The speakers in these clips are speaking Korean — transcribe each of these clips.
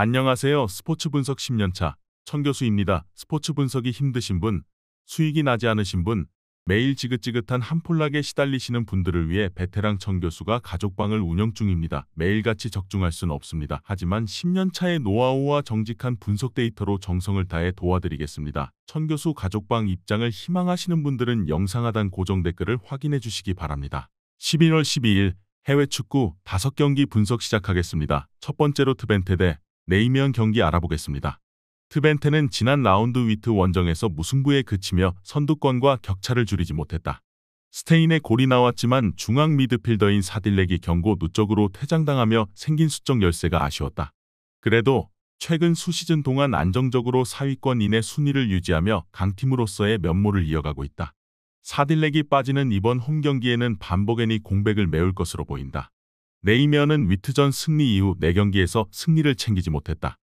안녕하세요. 스포츠 분석 10년차 천교수입니다. 스포츠 분석이 힘드신 분, 수익이 나지 않으신 분, 매일 지긋지긋한 한폴락에 시달리시는 분들을 위해 베테랑 천교수가 가족방을 운영 중입니다. 매일같이 적중할 수는 없습니다. 하지만 10년차의 노하우와 정직한 분석 데이터로 정성을 다해 도와드리겠습니다. 천교수 가족방 입장을 희망하시는 분들은 영상 하단 고정 댓글을 확인해 주시기 바랍니다. 11월 12일 해외 축구 5경기 분석 시작하겠습니다. 첫 번째로 트벤테 대 네이면 경기 알아보겠습니다. 트벤테는 지난 라운드 위트 원정에서 무승부에 그치며 선두권과 격차를 줄이지 못했다. 스테인의 골이 나왔지만 중앙 미드필더인 사딜렉이 경고 누적으로 퇴장당하며 생긴 수적 열세가 아쉬웠다. 그래도 최근 수시즌 동안 안정적으로 상위권 이내 순위를 유지하며 강팀으로서의 면모를 이어가고 있다. 사딜렉이 빠지는 이번 홈경기에는 반복엔이 공백을 메울 것으로 보인다. 네이면은 위트전 승리 이후 4경기에서 승리를 챙기지 못했다.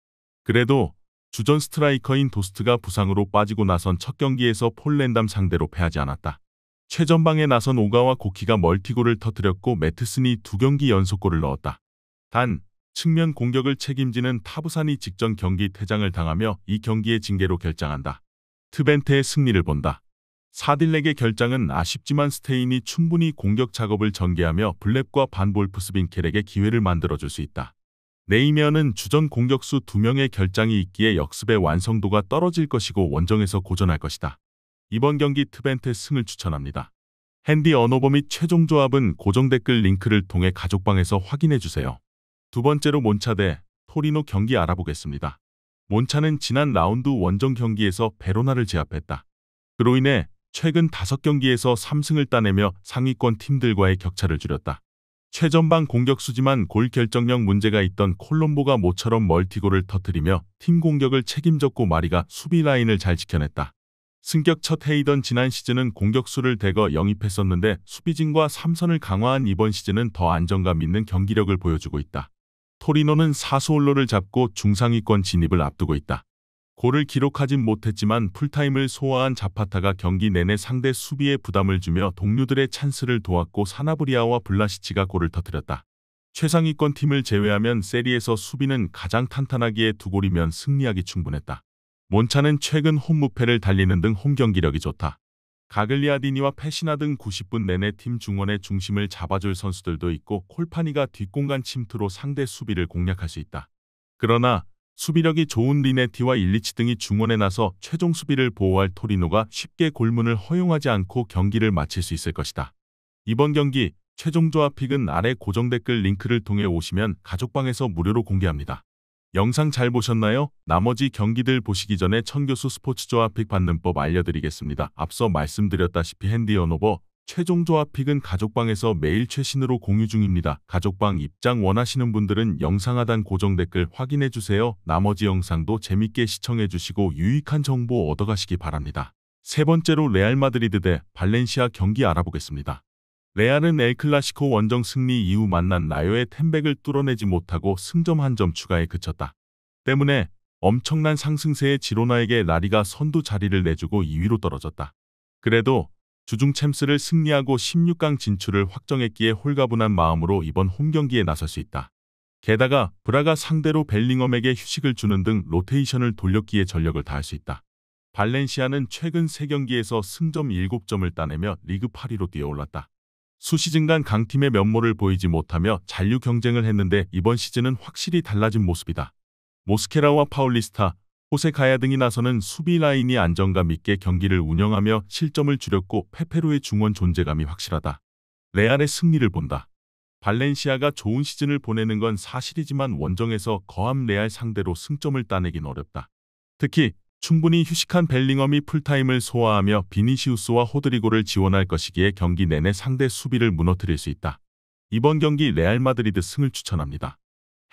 그래도 주전 스트라이커인 도스트가 부상으로 빠지고 나선 첫 경기에서 폴랜담 상대로 패하지 않았다. 최전방에 나선 오가와 고키가 멀티골을 터뜨렸고 매트슨이 2경기 연속골을 넣었다. 단, 측면 공격을 책임지는 타부산이 직전 경기 퇴장을 당하며 이 경기의 징계로 결장한다. 트벤테의 승리를 본다. 사딜렉의 결장은 아쉽지만 스테인이 충분히 공격 작업을 전개하며 블랩과 반 볼프스빈켈에게 기회를 만들어줄 수 있다. 네이면은 주전 공격수 2명의 결장이 있기에 역습의 완성도가 떨어질 것이고 원정에서 고전할 것이다. 이번 경기 트벤테 승을 추천합니다. 핸디 언어버 및 최종 조합은 고정 댓글 링크를 통해 가족방에서 확인해주세요. 두 번째로 몬차 대 토리노 경기 알아보겠습니다. 몬차는 지난 라운드 원정 경기에서 베로나를 제압했다. 그로 인해 최근 5경기에서 3승을 따내며 상위권 팀들과의 격차를 줄였다. 최전방 공격수지만 골 결정력 문제가 있던 콜롬보가 모처럼 멀티골을 터뜨리며 팀 공격을 책임졌고 마리가 수비 라인을 잘 지켜냈다. 승격 첫 해이던 지난 시즌은 공격수를 대거 영입했었는데 수비진과 3선을 강화한 이번 시즌은 더 안정감 있는 경기력을 보여주고 있다. 토리노는 사수올로를 잡고 중상위권 진입을 앞두고 있다. 골을 기록하진 못했지만 풀타임을 소화한 자파타가 경기 내내 상대 수비에 부담을 주며 동료들의 찬스를 도왔고 사나브리아와 블라시치가 골을 터뜨렸다. 최상위권 팀을 제외하면 세리에서 수비는 가장 탄탄하기에 2골이면 승리하기 충분했다. 몬차는 최근 홈 무패를 달리는 등 홈 경기력이 좋다. 가글리아디니와 페시나 등 90분 내내 팀 중원의 중심을 잡아줄 선수들도 있고 콜파니가 뒷공간 침투로 상대 수비를 공략할 수 있다. 그러나 수비력이 좋은 리네티와 일리치 등이 중원에 나서 최종 수비를 보호할 토리노가 쉽게 골문을 허용하지 않고 경기를 마칠 수 있을 것이다. 이번 경기 최종 조합 픽은 아래 고정 댓글 링크를 통해 오시면 가족방에서 무료로 공개합니다. 영상 잘 보셨나요? 나머지 경기들 보시기 전에 천교수 스포츠 조합 픽 받는 법 알려드리겠습니다. 앞서 말씀드렸다시피 핸디 언어버 최종 조합 픽은 가족방에서 매일 최신으로 공유 중입니다. 가족방 입장 원하시는 분들은 영상 하단 고정 댓글 확인해주세요. 나머지 영상도 재밌게 시청해주시고 유익한 정보 얻어가시기 바랍니다. 세 번째로 레알 마드리드 대 발렌시아 경기 알아보겠습니다. 레알은 엘클라시코 원정 승리 이후 만난 라요의 템백을 뚫어내지 못하고 승점 1점 추가에 그쳤다. 때문에 엄청난 상승세의 지로나에게 라리가 선두 자리를 내주고 2위로 떨어졌다. 그래도 주중 챔스를 승리하고 16강 진출을 확정했기에 홀가분한 마음으로 이번 홈경기에 나설 수 있다. 게다가 브라가 상대로 벨링엄에게 휴식을 주는 등 로테이션을 돌렸기에 전력을 다할 수 있다. 발렌시아는 최근 3경기에서 승점 7점을 따내며 리그 8위로 뛰어올랐다. 수시즌간 강팀의 면모를 보이지 못하며 잔류 경쟁을 했는데 이번 시즌은 확실히 달라진 모습이다. 모스케라와 파울리스타, 호세카야 등이 나서는 수비 라인이 안정감 있게 경기를 운영하며 실점을 줄였고 페페로의 중원 존재감이 확실하다. 레알의 승리를 본다. 발렌시아가 좋은 시즌을 보내는 건 사실이지만 원정에서 거함 레알 상대로 승점을 따내긴 어렵다. 특히 충분히 휴식한 벨링엄이 풀타임을 소화하며 비니시우스와 호드리고를 지원할 것이기에 경기 내내 상대 수비를 무너뜨릴 수 있다. 이번 경기 레알 마드리드 승을 추천합니다.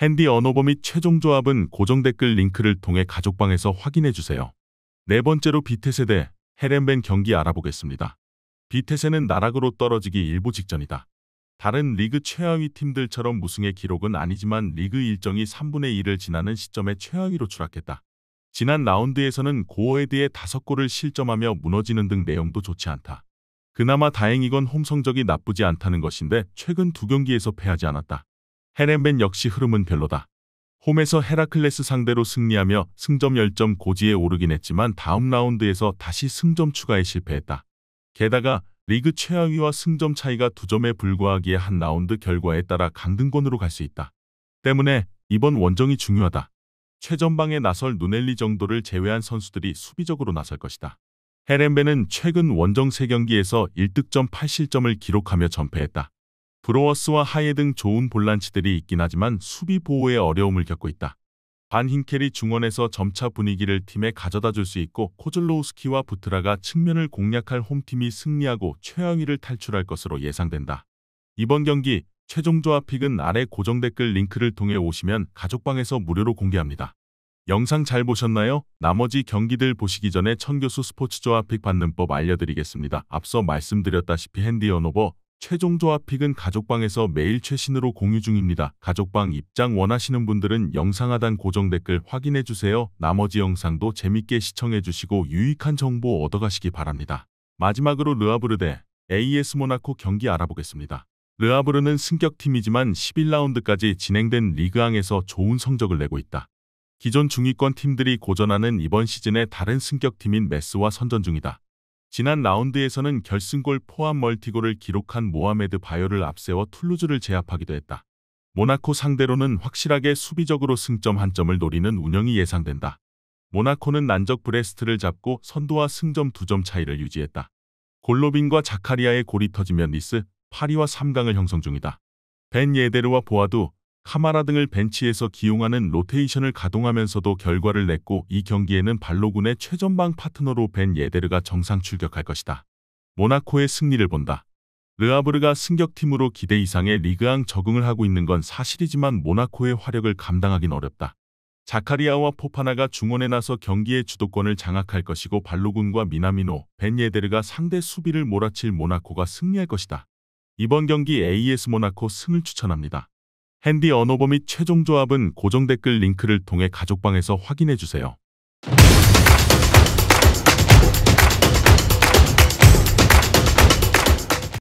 핸디 언어버 및 최종 조합은 고정 댓글 링크를 통해 가족방에서 확인해주세요. 네 번째로 비테세 대 헤렌벤 경기 알아보겠습니다. 비테세는 나락으로 떨어지기 일보 직전이다. 다른 리그 최하위 팀들처럼 무승의 기록은 아니지만 리그 일정이 3분의 1을 지나는 시점에 최하위로 추락했다. 지난 라운드에서는 고어헤드에 5골을 실점하며 무너지는 등 내용도 좋지 않다. 그나마 다행이건 홈 성적이 나쁘지 않다는 것인데 최근 2경기에서 패하지 않았다. 헤렌벤 역시 흐름은 별로다. 홈에서 헤라클레스 상대로 승리하며 승점 10점 고지에 오르긴 했지만 다음 라운드에서 다시 승점 추가에 실패했다. 게다가 리그 최하위와 승점 차이가 2점에 불과하기에 한 라운드 결과에 따라 강등권으로 갈 수 있다. 때문에 이번 원정이 중요하다. 최전방에 나설 누넬리 정도를 제외한 선수들이 수비적으로 나설 것이다. 헤렌베는 최근 원정 3경기에서 1득점 8실점을 기록하며 전패했다. 브로워스와 하예 등 좋은 볼란치들이 있긴 하지만 수비 보호에 어려움을 겪고 있다. 반 힌켈이 중원에서 점차 분위기를 팀에 가져다 줄 수 있고 코즐로우스키와 부트라가 측면을 공략할 홈팀이 승리하고 최하위를 탈출할 것으로 예상된다. 이번 경기 최종 조합 픽은 아래 고정 댓글 링크를 통해 오시면 가족방에서 무료로 공개합니다. 영상 잘 보셨나요? 나머지 경기들 보시기 전에 천교수 스포츠 조합 픽 받는 법 알려드리겠습니다. 앞서 말씀드렸다시피 핸디 언오버 최종 조합 픽은 가족방에서 매일 최신으로 공유 중입니다. 가족방 입장 원하시는 분들은 영상 하단 고정 댓글 확인해주세요. 나머지 영상도 재밌게 시청해주시고 유익한 정보 얻어가시기 바랍니다. 마지막으로 르하브르 대 AS 모나코 경기 알아보겠습니다. 르하브르는 승격팀이지만 11라운드까지 진행된 리그앙에서 좋은 성적을 내고 있다. 기존 중위권 팀들이 고전하는 이번 시즌에 다른 승격팀인 메스와 선전 중이다. 지난 라운드에서는 결승골 포함 멀티골을 기록한 모하메드 바요를 앞세워 툴루즈를 제압하기도 했다. 모나코 상대로는 확실하게 수비적으로 승점 한 점을 노리는 운영이 예상된다. 모나코는 난적 브레스트를 잡고 선두와 승점 2점 차이를 유지했다. 골로빈과 자카리아의 골이 터지면 니스, 파리와 3강을 형성 중이다. 벤 예데르와 보아두, 카마라 등을 벤치에서 기용하는 로테이션을 가동하면서도 결과를 냈고 이 경기에는 발로군의 최전방 파트너로 벤 예데르가 정상 출격할 것이다. 모나코의 승리를 본다. 르하브르가 승격팀으로 기대 이상의 리그앙 적응을 하고 있는 건 사실이지만 모나코의 화력을 감당하긴 어렵다. 자카리아와 포파나가 중원에 나서 경기의 주도권을 장악할 것이고 발로군과 미나미노, 벤 예데르가 상대 수비를 몰아칠 모나코가 승리할 것이다. 이번 경기 AS 모나코 승을 추천합니다. 핸디 언오버 및 최종 조합은 고정 댓글 링크를 통해 가족방에서 확인해주세요.